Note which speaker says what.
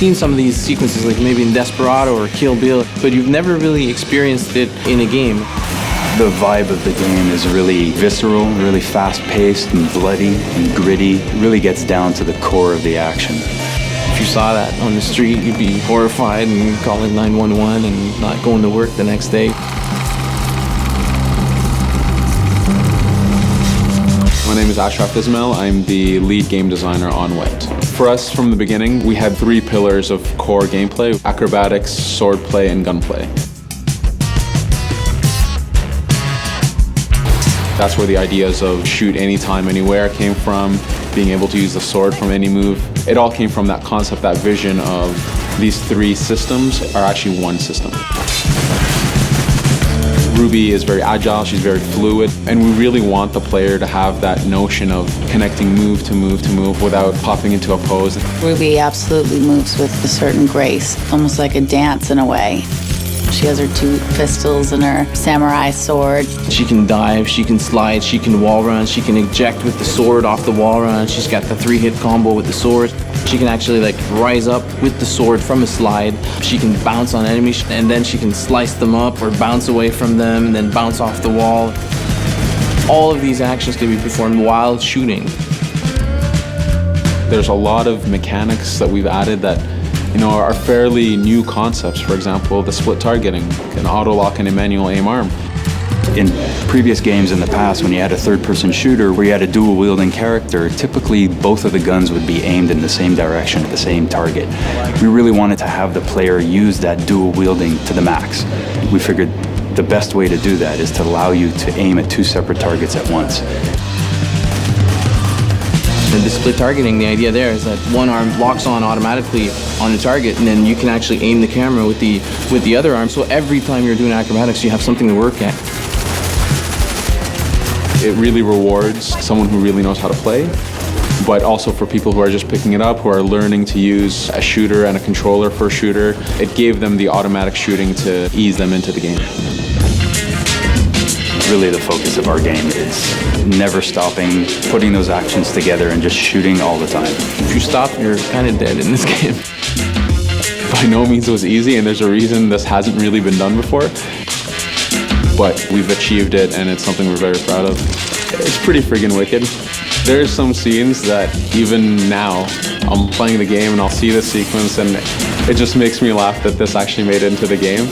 Speaker 1: seen some of these sequences, like maybe in Desperado or Kill Bill, but you've never really experienced it in a game.
Speaker 2: The vibe of the game is really visceral, really fast-paced and bloody and gritty. It really gets down to the core of the action.
Speaker 1: If you saw that on the street, you'd be horrified and calling 911 and not going to work the next day.
Speaker 3: My name is Ashraf Ismail. I'm the lead game designer on Wit. For us, from the beginning, we had 3 pillars of core gameplay: acrobatics, swordplay, and gunplay. That's where the ideas of shoot anytime, anywhere came from, being able to use the sword from any move. It all came from that concept, that vision of these 3 systems are actually one system. Ruby is very agile, she's very fluid, and we really want the player to have that notion of connecting move to move to move without popping into a pose.
Speaker 4: Ruby absolutely moves with a certain grace, almost like a dance in a way. She has her 2 pistols and her samurai sword.
Speaker 1: She can dive, she can slide, she can wall run, she can eject with the sword off the wall run. She's got the 3-hit combo with the sword. She can actually like rise up with the sword from a slide. She can bounce on enemies and then she can slice them up or bounce away from them and then bounce off the wall. All of these actions can be performed while shooting.
Speaker 3: There's a lot of mechanics that we've added that are fairly new concepts. For example, the split targeting, an auto lock and a manual aim arm.
Speaker 2: In previous games in the past, when you had a third-person shooter where you had a dual-wielding character, typically both of the guns would be aimed in the same direction at the same target. We really wanted to have the player use that dual-wielding to the max. We figured the best way to do that is to allow you to aim at 2 separate targets at once.
Speaker 1: The split targeting, the idea there is that one arm locks on automatically on the target, and then you can actually aim the camera with the other arm. So every time you're doing acrobatics, you have something to work at.
Speaker 3: It really rewards someone who really knows how to play, but also for people who are just picking it up, who are learning to use a shooter and a controller for a shooter. It gave them the automatic shooting to ease them into the game.
Speaker 2: Really the focus of our game is never stopping, putting those actions together and just shooting all the time.
Speaker 1: If you stop, you're kind of dead in this game.
Speaker 3: By no means was easy, and there's a reason this hasn't really been done before. But we've achieved it, and it's something we're very proud of. It's pretty friggin' wicked. There's some scenes that even now, I'm playing the game and I'll see this sequence and it just makes me laugh that this actually made it into the game.